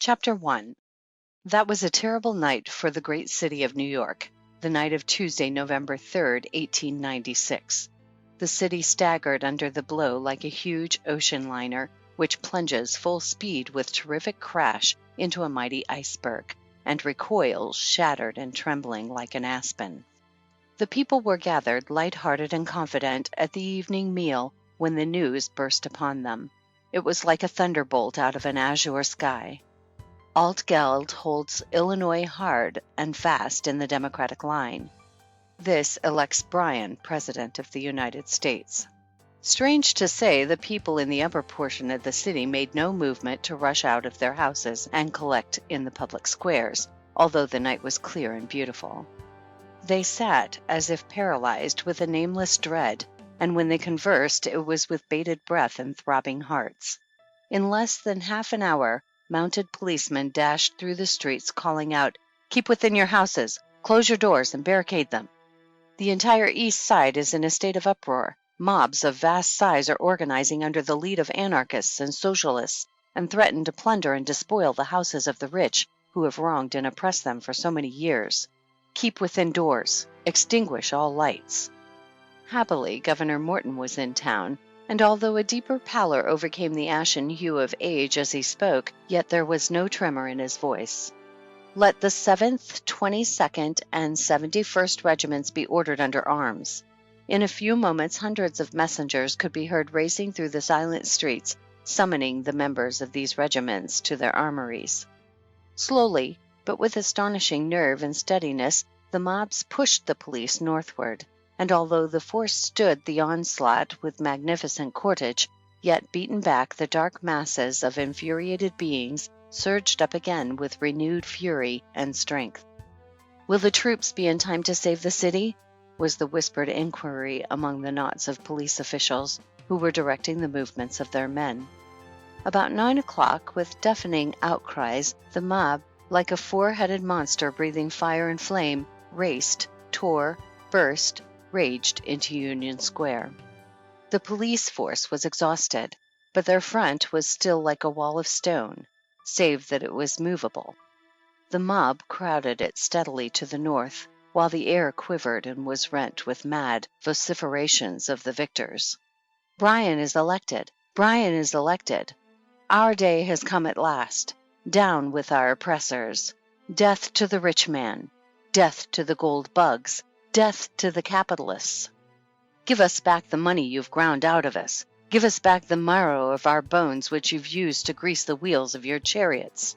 Chapter 1. That was a terrible night for the great city of New York, the night of Tuesday, November 3rd, 1896. The city staggered under the blow like a huge ocean liner, which plunges full speed with terrific crash into a mighty iceberg, and recoils shattered and trembling like an aspen. The people were gathered, light-hearted and confident, at the evening meal when the news burst upon them. It was like a thunderbolt out of an azure sky. Altgeld holds Illinois hard and fast in the Democratic line. This elects Bryan President of the United States. Strange to say, the people in the upper portion of the city made no movement to rush out of their houses and collect in the public squares, although the night was clear and beautiful. They sat as if paralyzed with a nameless dread, and when they conversed, it was with bated breath and throbbing hearts. In less than half an hour, mounted policemen dashed through the streets calling out, "Keep within your houses, close your doors and barricade them." The entire East Side is in a state of uproar. Mobs of vast size are organizing under the lead of Anarchists and Socialists, and threaten to plunder and despoil the houses of the rich who have wronged and oppressed them for so many years. Keep within doors, extinguish all lights. Happily, Governor Morton was in town, and although a deeper pallor overcame the ashen hue of age as he spoke, yet there was no tremor in his voice. Let the 7th, 22nd, and 71st Regiments be ordered under arms. In a few moments, hundreds of messengers could be heard racing through the silent streets, summoning the members of these regiments to their armories. Slowly, but with astonishing nerve and steadiness, the mobs pushed the police northward, and although the force stood the onslaught with magnificent cortege, yet beaten back, the dark masses of infuriated beings surged up again with renewed fury and strength. "Will the troops be in time to save the city?" was the whispered inquiry among the knots of police officials who were directing the movements of their men. About 9 o'clock, with deafening outcries, the mob, like a four-headed monster breathing fire and flame, raced, tore, burst, raged into Union Square. The police force was exhausted, but their front was still like a wall of stone, save that it was movable. The mob crowded it steadily to the north, while the air quivered and was rent with mad vociferations of the victors. "Bryan is elected! Bryan is elected! Our day has come at last! Down with our oppressors! Death to the rich man! Death to the gold bugs! Death to the capitalists! Give us back the money you've ground out of us! Give us back the marrow of our bones which you've used to grease the wheels of your chariots!"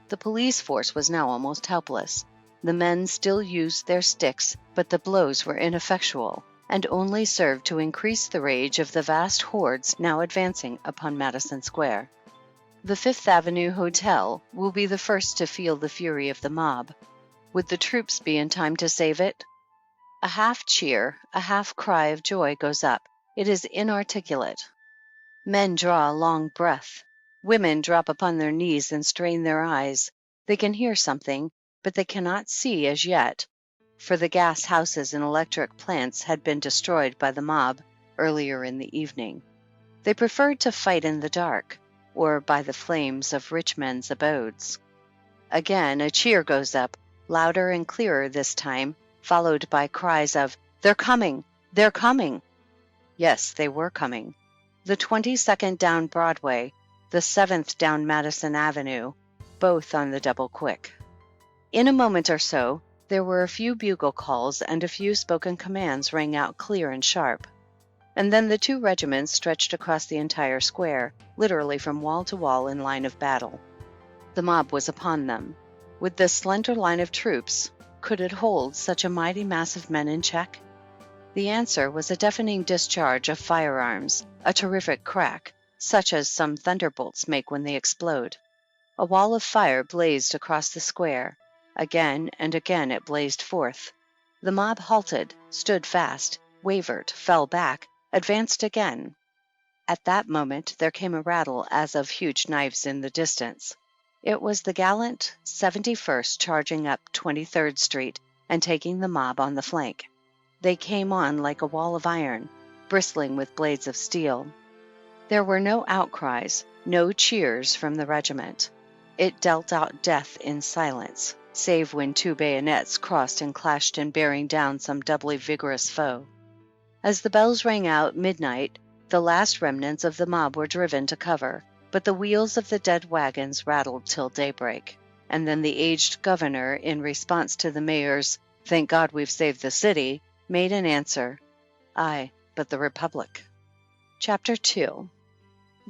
The police force was now almost helpless. The men still used their sticks, but the blows were ineffectual, and only served to increase the rage of the vast hordes now advancing upon Madison Square. The Fifth Avenue Hotel will be the first to feel the fury of the mob. Would the troops be in time to save it? A half cheer, a half cry of joy goes up. It is inarticulate. Men draw a long breath. Women drop upon their knees and strain their eyes. They can hear something, but they cannot see as yet, for the gas houses and electric plants had been destroyed by the mob earlier in the evening. They preferred to fight in the dark, or by the flames of rich men's abodes. Again a cheer goes up, louder and clearer this time, followed by cries of, "They're coming! They're coming!" Yes, they were coming. The 22nd down Broadway, the 7th down Madison Avenue, both on the double quick. In a moment or so, there were a few bugle calls and a few spoken commands rang out clear and sharp. And then the two regiments stretched across the entire square, literally from wall to wall in line of battle. The mob was upon them. With this slender line of troops, could it hold such a mighty mass of men in check? The answer was a deafening discharge of firearms, a terrific crack, such as some thunderbolts make when they explode. A wall of fire blazed across the square. Again and again it blazed forth. The mob halted, stood fast, wavered, fell back, advanced again. At that moment there came a rattle as of huge knives in the distance. It was the gallant 71st charging up 23rd Street and taking the mob on the flank. They came on like a wall of iron, bristling with blades of steel. There were no outcries, no cheers from the regiment. It dealt out death in silence, save when two bayonets crossed and clashed in bearing down some doubly vigorous foe. As the bells rang out midnight, the last remnants of the mob were driven to cover, but the wheels of the dead wagons rattled till daybreak. And then the aged governor, in response to the mayor's "Thank God we've saved the city," made an answer, "Aye, but the Republic." Chapter 2.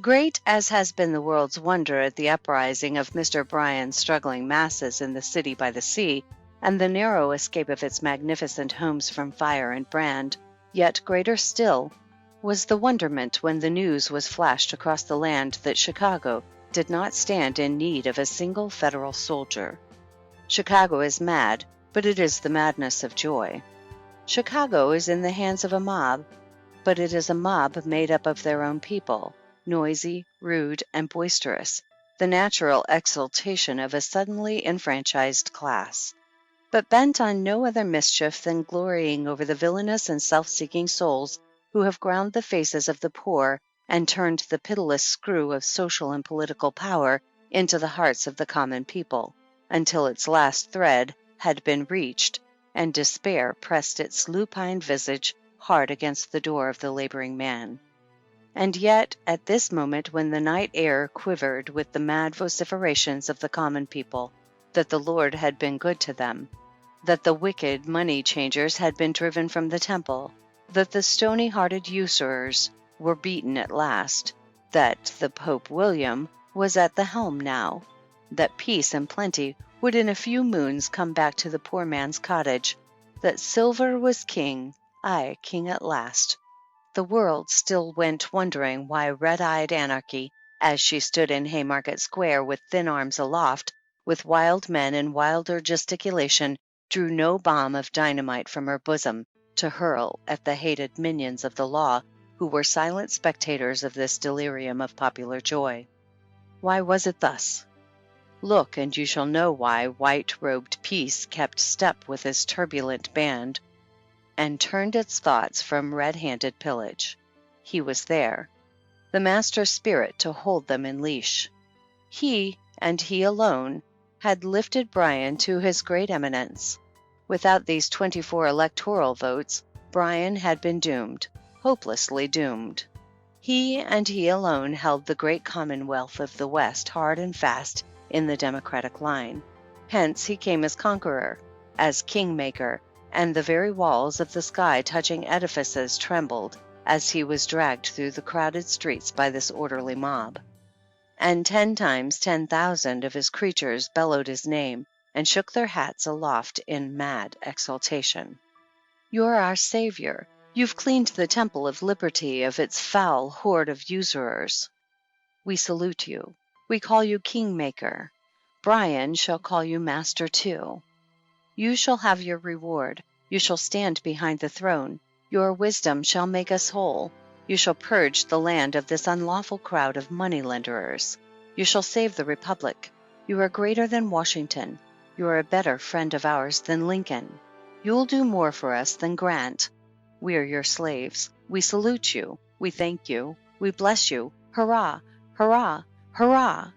Great as has been the world's wonder at the uprising of Mr. Bryan's struggling masses in the city by the sea, and the narrow escape of its magnificent homes from fire and brand, yet greater still was the wonderment when the news was flashed across the land that Chicago did not stand in need of a single federal soldier. Chicago is mad, but it is the madness of joy. Chicago is in the hands of a mob, but it is a mob made up of their own people, noisy, rude, and boisterous, the natural exultation of a suddenly enfranchised class, but bent on no other mischief than glorying over the villainous and self-seeking souls who have ground the faces of the poor and turned the pitiless screw of social and political power into the hearts of the common people, until its last thread had been reached, and despair pressed its lupine visage hard against the door of the laboring man. And yet, at this moment when the night air quivered with the mad vociferations of the common people, that the Lord had been good to them, that the wicked money-changers had been driven from the temple, that the stony-hearted usurers were beaten at last, that the Pope William was at the helm now, that peace and plenty would in a few moons come back to the poor man's cottage, that silver was king, aye, king at last. The world still went wondering why red-eyed Anarchy, as she stood in Haymarket Square with thin arms aloft, with wild men and wilder gesticulation, drew no bomb of dynamite from her bosom to hurl at the hated minions of the law who were silent spectators of this delirium of popular joy. Why was it thus? Look, and you shall know why white-robed peace kept step with this turbulent band, and turned its thoughts from red-handed pillage. He was there, the master spirit to hold them in leash. He, and he alone, had lifted Bryan to his great eminence. Without these 24 electoral votes, Bryan had been doomed, hopelessly doomed. He and he alone held the great commonwealth of the West hard and fast in the democratic line. Hence he came as conqueror, as kingmaker, and the very walls of the sky-touching edifices trembled as he was dragged through the crowded streets by this orderly mob. And 10 times 10,000 of his creatures bellowed his name and shook their hats aloft in mad exultation. You're our savior. You've cleaned the temple of liberty of its foul horde of usurers. We salute you. We call you kingmaker. Bryan shall call you master too. You shall have your reward. You shall stand behind the throne. Your wisdom shall make us whole. You shall purge the land of this unlawful crowd of money-lenderers. You shall save the Republic. You are greater than Washington. You are a better friend of ours than Lincoln. You'll do more for us than Grant. We are your slaves. We salute you. We thank you. We bless you. Hurrah! Hurrah! Hurrah!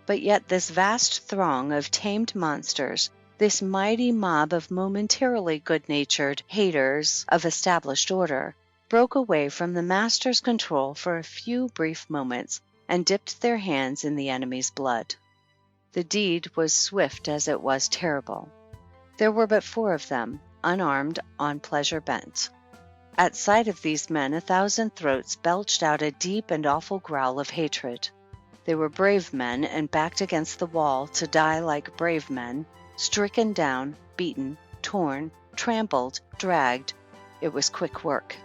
But yet this vast throng of tamed monsters, this mighty mob of momentarily good-natured haters of established order, broke away from the master's control for a few brief moments and dipped their hands in the enemy's blood. The deed was swift as it was terrible. There were but 4 of them, unarmed, on pleasure bent. At sight of these men 1,000 throats belched out a deep and awful growl of hatred. They were brave men and backed against the wall to die like brave men, stricken down, beaten, torn, trampled, dragged. It was quick work.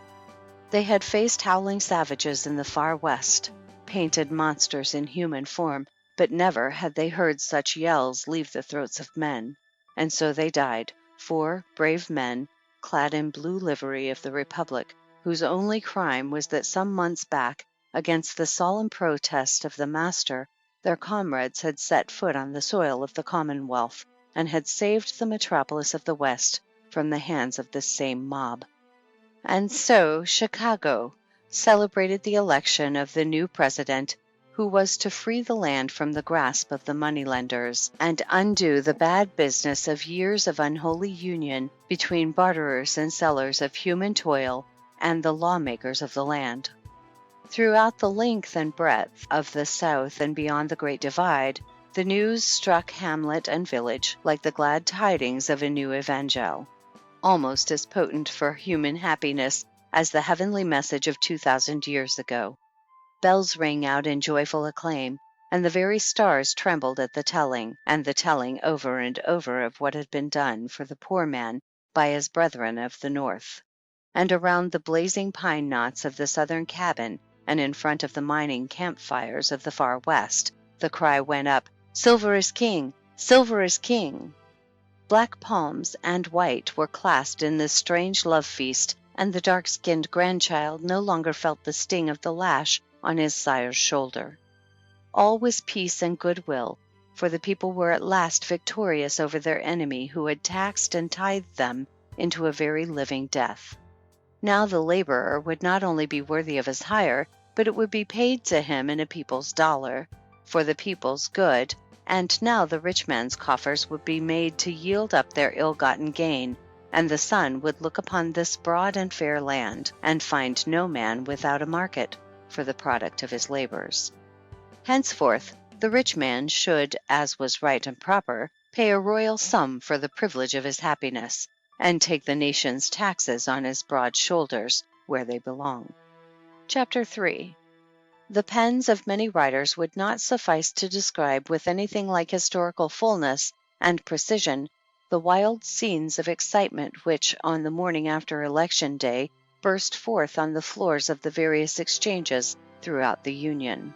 They had faced howling savages in the far west, painted monsters in human form, but never had they heard such yells leave the throats of men. And so they died, 4 brave men, clad in blue livery of the Republic, whose only crime was that some months back, against the solemn protest of the master, their comrades had set foot on the soil of the Commonwealth, and had saved the metropolis of the West from the hands of this same mob. And so Chicago celebrated the election of the new president who was to free the land from the grasp of the moneylenders and undo the bad business of years of unholy union between barterers and sellers of human toil and the lawmakers of the land. Throughout the length and breadth of the South and beyond the Great Divide, the news struck hamlet and village like the glad tidings of a new evangel, almost as potent for human happiness as the heavenly message of 2,000 years ago. Bells rang out in joyful acclaim, and the very stars trembled at the telling, and the telling over and over of what had been done for the poor man by his brethren of the North. And around the blazing pine knots of the southern cabin, and in front of the mining campfires of the far west, the cry went up, "Silver is king! Silver is king!" Black palms and white were clasped in this strange love feast, and the dark-skinned grandchild no longer felt the sting of the lash on his sire's shoulder. All was peace and goodwill, for the people were at last victorious over their enemy who had taxed and tithed them into a very living death. Now the laborer would not only be worthy of his hire, but it would be paid to him in a people's dollar, for the people's good, and now the rich man's coffers would be made to yield up their ill-gotten gain, and the sun would look upon this broad and fair land, and find no man without a market for the product of his labors. Henceforth, the rich man should, as was right and proper, pay a royal sum for the privilege of his happiness, and take the nation's taxes on his broad shoulders where they belong. Chapter 3. The pens of many writers would not suffice to describe with anything like historical fullness and precision the wild scenes of excitement which, on the morning after Election Day, burst forth on the floors of the various exchanges throughout the Union.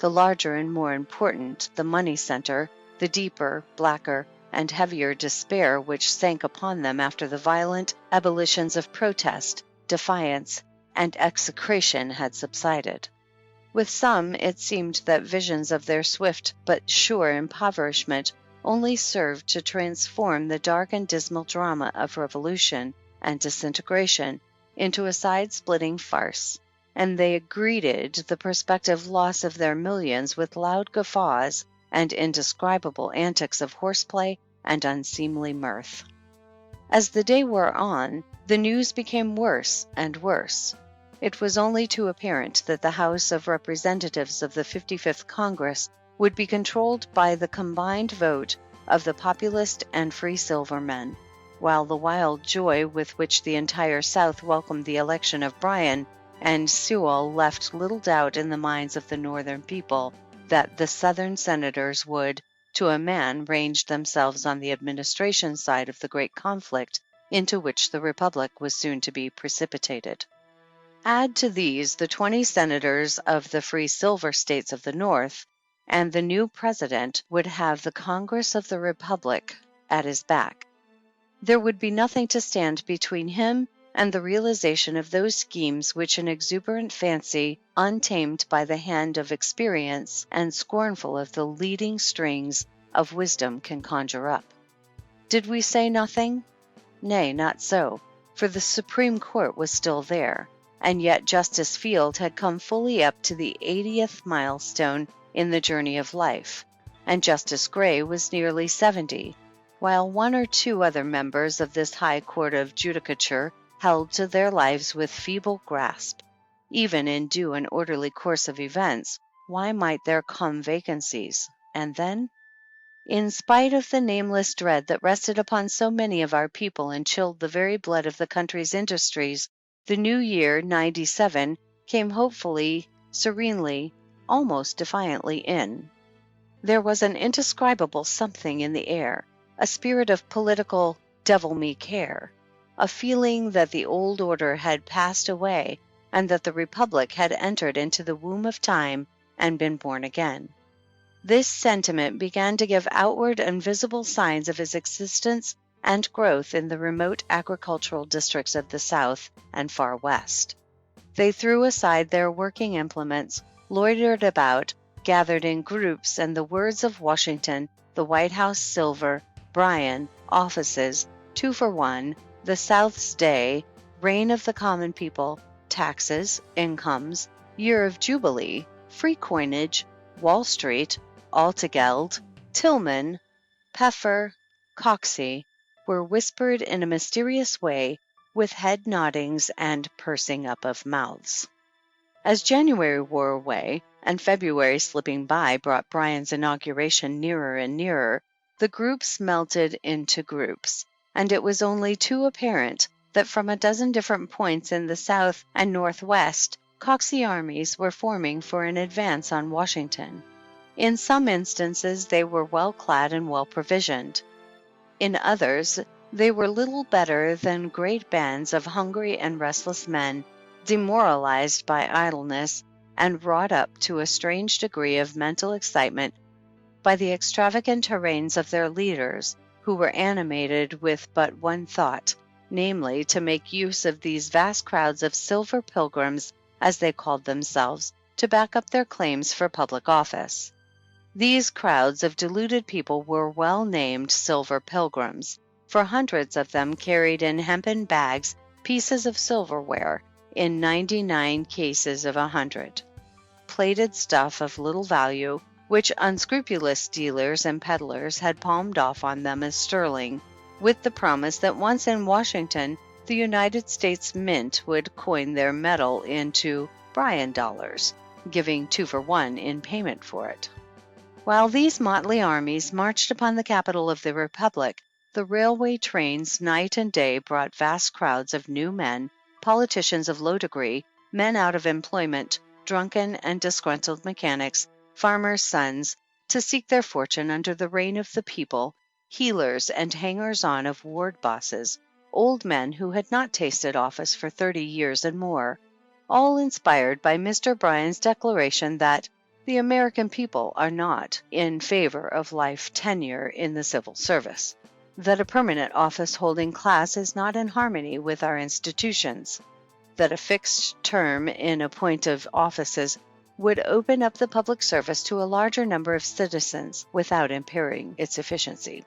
The larger and more important the money center, the deeper, blacker, and heavier despair which sank upon them after the violent ebullitions of protest, defiance, and execration had subsided. With some, it seemed that visions of their swift but sure impoverishment only served to transform the dark and dismal drama of revolution and disintegration into a side-splitting farce, and they greeted the prospective loss of their millions with loud guffaws and indescribable antics of horseplay and unseemly mirth. As the day wore on, the news became worse and worse. It was only too apparent that the House of Representatives of the 55th Congress would be controlled by the combined vote of the Populist and Free Silver men, while the wild joy with which the entire South welcomed the election of Bryan and Sewell left little doubt in the minds of the Northern people that the Southern senators would, to a man, range themselves on the administration side of the great conflict into which the Republic was soon to be precipitated. Add to these the 20 senators of the Free Silver states of the North, and the new president would have the Congress of the Republic at his back. There would be nothing to stand between him and the realization of those schemes which an exuberant fancy, untamed by the hand of experience and scornful of the leading strings of wisdom, can conjure up. Did we say nothing? Nay, not so, for the Supreme Court was still there, and yet Justice Field had come fully up to the 80th milestone in the journey of life, and Justice Gray was nearly 70, while one or two other members of this high court of judicature held to their lives with feeble grasp. Even in due and orderly course of events, why might there come vacancies? And then? In spite of the nameless dread that rested upon so many of our people and chilled the very blood of the country's industries, the new year, '97, came hopefully, serenely, almost defiantly in. There was an indescribable something in the air, a spirit of political devil-me-care, a feeling that the old order had passed away and that the Republic had entered into the womb of time and been born again. This sentiment began to give outward and visible signs of its existence and growth in the remote agricultural districts of the South and Far West. They threw aside their working implements, loitered about, gathered in groups, and the words of Washington, the White House silver, Bryan, offices, 2 for 1, the South's day, reign of the common people, taxes, incomes, year of jubilee, free coinage, Wall Street, Altegeld, Tillman, Peffer, Coxey, were whispered in a mysterious way, with head noddings and pursing up of mouths. As January wore away, and February slipping by brought Bryan's inauguration nearer and nearer, the groups melted into groups, and it was only too apparent that from a dozen different points in the South and Northwest, Coxey armies were forming for an advance on Washington. In some instances they were well clad and well provisioned. In others, they were little better than great bands of hungry and restless men, demoralized by idleness and wrought up to a strange degree of mental excitement by the extravagant harangues of their leaders, who were animated with but one thought, namely, to make use of these vast crowds of silver pilgrims, as they called themselves, to back up their claims for public office. These crowds of deluded people were well named Silver Pilgrims, for hundreds of them carried in hempen bags pieces of silverware, in 99 cases of 100. Plated stuff of little value, which unscrupulous dealers and peddlers had palmed off on them as sterling, with the promise that once in Washington, the United States Mint would coin their metal into Bryan dollars, giving 2 for 1 in payment for it. While these motley armies marched upon the capital of the Republic, the railway trains night and day brought vast crowds of new men, politicians of low degree, men out of employment, drunken and disgruntled mechanics, farmers' sons, to seek their fortune under the reign of the people, healers and hangers-on of ward bosses, old men who had not tasted office for 30 years and more, all inspired by Mr. Bryan's declaration that the American people are not in favor of life tenure in the civil service, that a permanent office-holding class is not in harmony with our institutions, that a fixed term in appointed offices would open up the public service to a larger number of citizens without impairing its efficiency.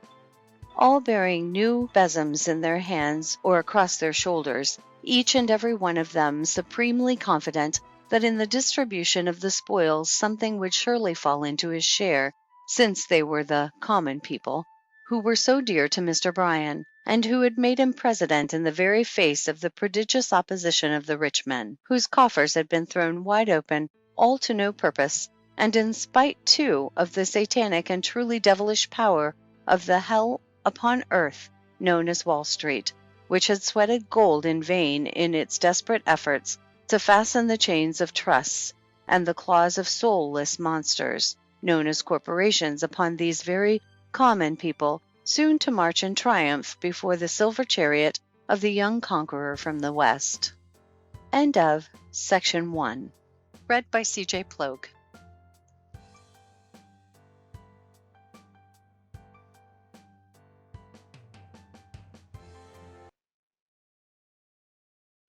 All bearing new besoms in their hands or across their shoulders, each and every one of them supremely confident that in the distribution of the spoils something would surely fall into his share, since they were the common people, who were so dear to Mr. Bryan, and who had made him president in the very face of the prodigious opposition of the rich men, whose coffers had been thrown wide open, all to no purpose, and in spite, too, of the satanic and truly devilish power of the hell upon earth known as Wall Street, which had sweated gold in vain in its desperate efforts to fasten the chains of trusts and the claws of soulless monsters, known as corporations, upon these very common people, soon to march in triumph before the silver chariot of the young conqueror from the West. End of Section 1. Read by CJ Plogue.